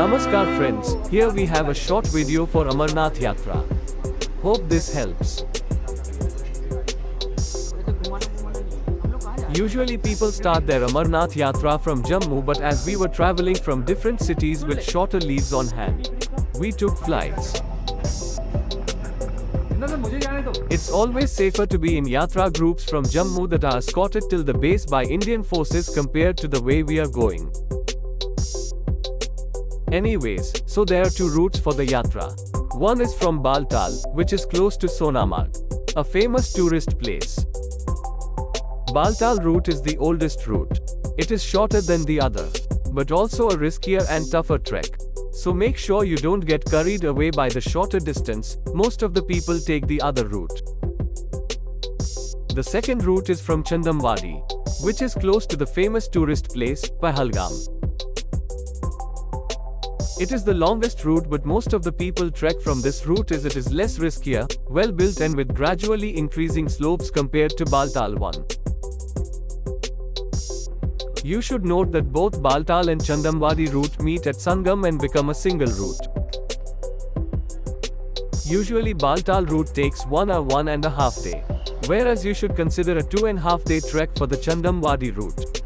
Namaskar friends, here we have a short video for Amarnath Yatra. Hope this helps. Usually people start their Amarnath Yatra from Jammu, but as we were traveling from different cities with shorter leaves on hand, we took flights. It's always safer to be in Yatra groups from Jammu that are escorted till the base by Indian forces compared to the way we are going. Anyways, so there are two routes for the Yatra. One is from Baltal, which is close to Sonamarg, a famous tourist place. Baltal route is the oldest route. It is shorter than the other, but also a riskier and tougher trek. So make sure you don't get carried away by the shorter distance. Most of the people take the other route. The second route is from Chandamwadi, which is close to the famous tourist place, Pahalgam. It is the longest route, but most of the people trek from this route as it is less riskier, well built and with gradually increasing slopes compared to Baltal one. You should note that both Baltal and Chandamwadi route meet at Sangam and become a single route. Usually Baltal route takes 1 or 1.5 days, whereas you should consider a 2.5 day trek for the Chandamwadi route.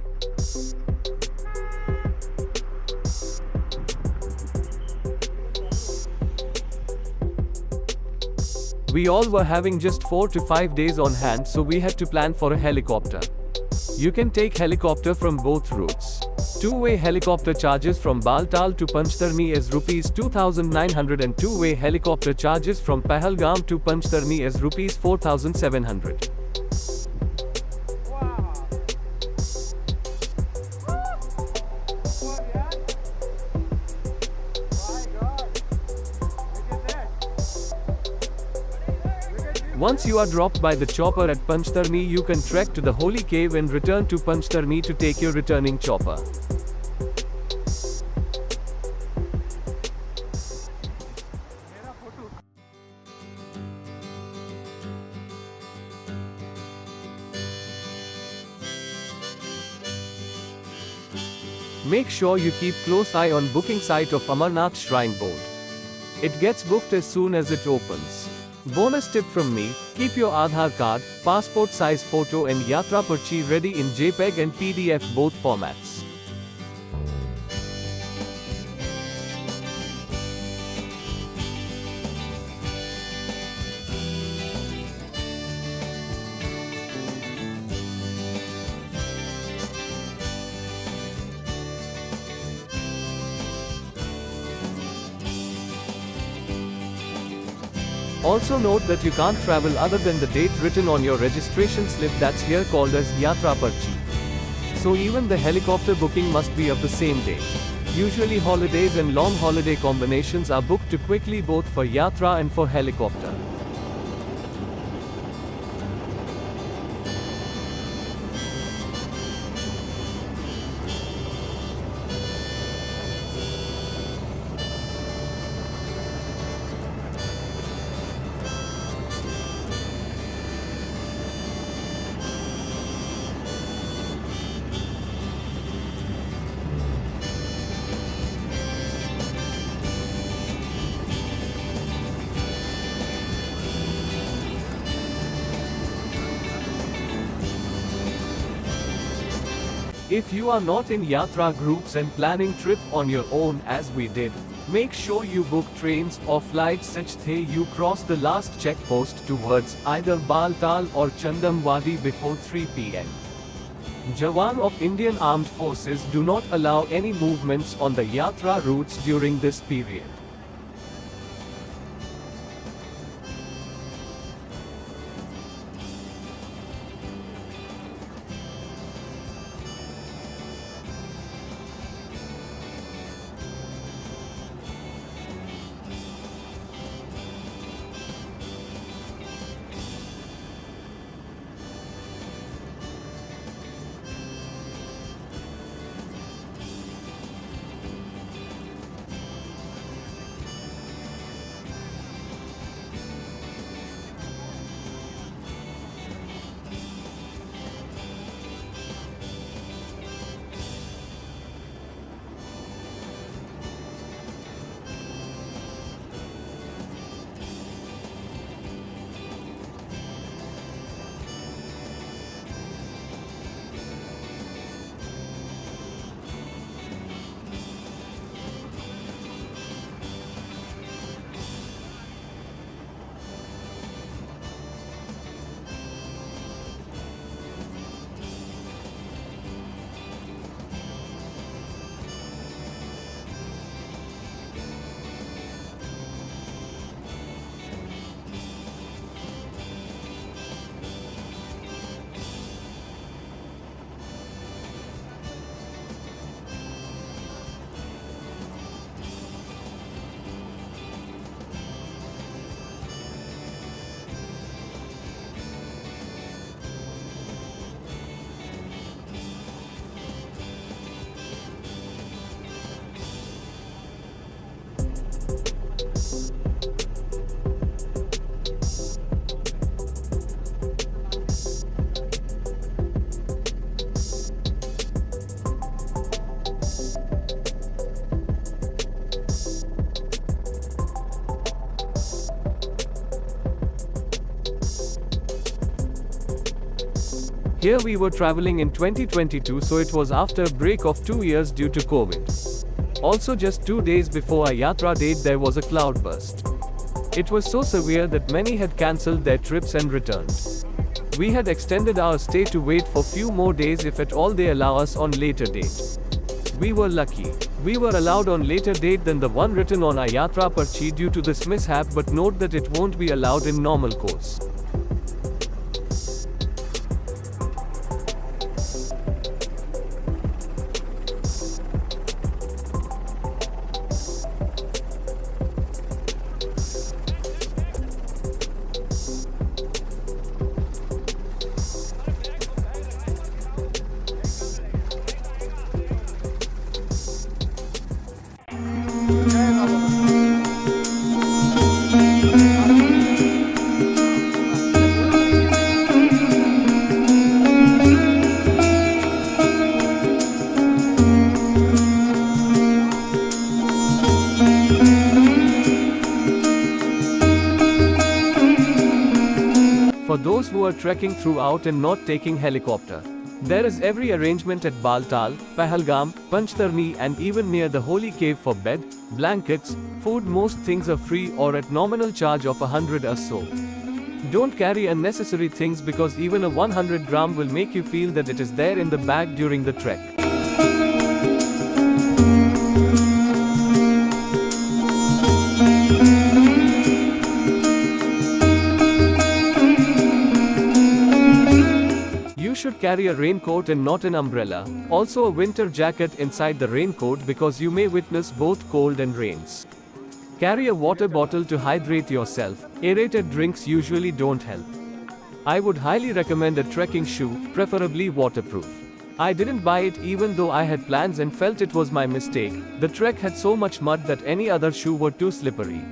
We all were having just 4 to 5 days on hand, so we had to plan for a helicopter. You can take helicopter from both routes. Two-way helicopter charges from Baltal to Panchtarni is Rs 2,900 and two-way helicopter charges from Pahalgam to Panchtarni is Rs 4,700. Once you are dropped by the chopper at Panchtarni, you can trek to the holy cave and return to Panchtarni to take your returning chopper. Make sure you keep close eye on booking site of Amarnath Shrine Board. It gets booked as soon as it opens. Bonus tip from me, keep your Aadhaar card, passport size photo and Yatra Parchi ready in JPEG and PDF both formats. Also note that you can't travel other than the date written on your registration slip, that's here called as Yatra Parchi. So even the helicopter booking must be of the same date. Usually holidays and long holiday combinations are booked too quickly both for Yatra and for helicopter. If you are not in Yatra groups and planning trip on your own as we did, make sure you book trains or flights such that you cross the last checkpost towards either Baltal or Chandamwadi before 3 p.m. Jawan of Indian Armed Forces do not allow any movements on the Yatra routes during this period. Here we were traveling in 2022, so it was after a break of 2 years due to COVID. Also, just 2 days before our Yatra date, there was a cloudburst. It was so severe that many had cancelled their trips and returned. We had extended our stay to wait for few more days if at all they allow us on later date. We were lucky. We were allowed on later date than the one written on our Yatra Parchi due to this mishap, but note that it won't be allowed in normal course. For those who are trekking throughout and not taking helicopter, there is every arrangement at Baltal, Pahalgam, Panchtarni and even near the holy cave for bed, blankets, food. Most things are free or at nominal charge of 100 or so. Don't carry unnecessary things because even a 100 gram will make you feel that it is there in the bag during the trek. You should carry a raincoat and not an umbrella, also a winter jacket inside the raincoat because you may witness both cold and rains. Carry a water bottle to hydrate yourself. Aerated drinks usually don't help. I would highly recommend a trekking shoe, preferably waterproof. I didn't buy it even though I had plans and felt it was my mistake. The trek had so much mud that any other shoe were too slippery.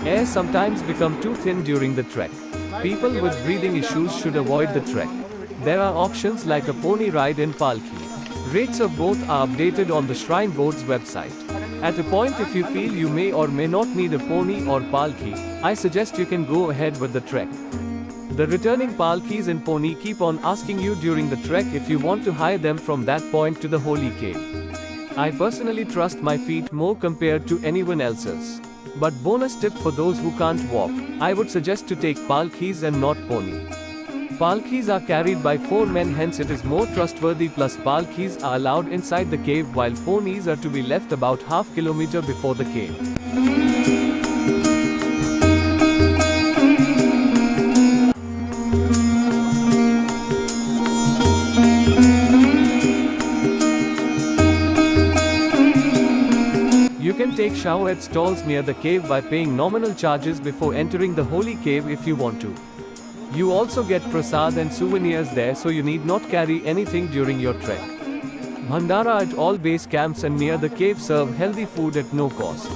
Air sometimes become too thin during the trek. People with breathing issues should avoid the trek. There are options like a pony ride and palki. Rates of both are updated on the Shrine Board's website. At a point, if you feel you may or may not need a pony or palki, I suggest you can go ahead with the trek. The returning palkis and pony keep on asking you during the trek if you want to hire them from that point to the holy cave. I personally trust my feet more compared to anyone else's. But bonus tip for those who can't walk, I would suggest to take palkis and not pony. Palkis are carried by 4 men, hence it is more trustworthy, plus palkis are allowed inside the cave while ponies are to be left about half kilometer before the cave. You can take shower at stalls near the cave by paying nominal charges before entering the holy cave if you want to. You also get prasad and souvenirs there, so you need not carry anything during your trek. Bhandara at all base camps and near the cave serve healthy food at no cost.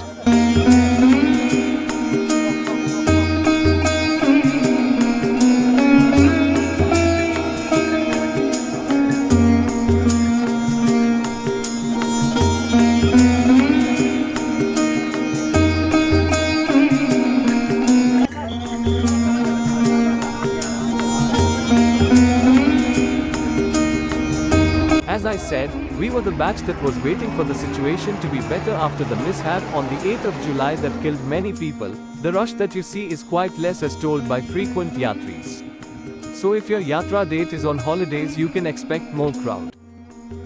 As I said, we were the batch that was waiting for the situation to be better after the mishap on the 8th of July that killed many people. The rush that you see is quite less as told by frequent yatris. So if your yatra date is on holidays, you can expect more crowd.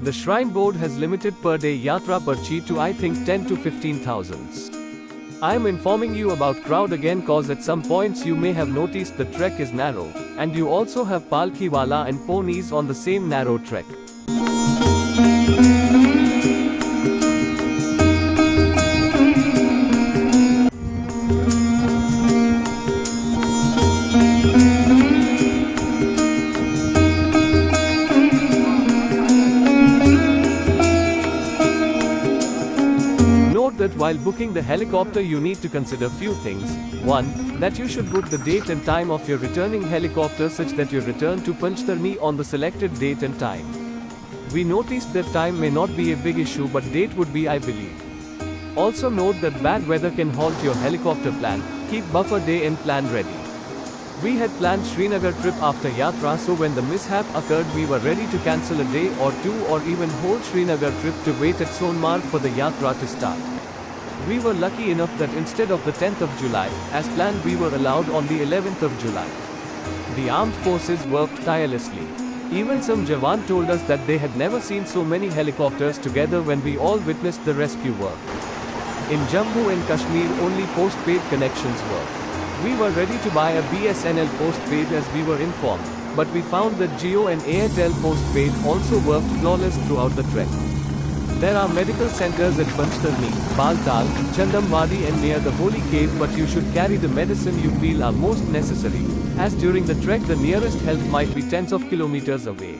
The shrine board has limited per day yatra parchi to I think 10 to 15,000. I am informing you about crowd again cause at some points you may have noticed the trek is narrow, and you also have palki wala and ponies on the same narrow trek. That while booking the helicopter you need to consider few things. 1. That you should book the date and time of your returning helicopter such that you return to Panchtarni on the selected date and time. We noticed that time may not be a big issue, but date would be, I believe. Also note that bad weather can halt your helicopter plan. Keep buffer day and plan ready. We had planned Srinagar trip after Yatra, so when the mishap occurred we were ready to cancel a day or two or even whole Srinagar trip to wait at Gulmarg for the Yatra to start. We were lucky enough that instead of the 10th of July, as planned, we were allowed on the 11th of July. The armed forces worked tirelessly. Even some Jawan told us that they had never seen so many helicopters together when we all witnessed the rescue work. In Jammu and Kashmir only postpaid connections work. We were ready to buy a BSNL postpaid as we were informed, but we found that Jio and Airtel postpaid also worked flawless throughout the trek. There are medical centers at Panchtarni, Baltal, Chandamwadi and near the Holy Cave, but you should carry the medicine you feel are most necessary, as during the trek the nearest health might be tens of kilometers away.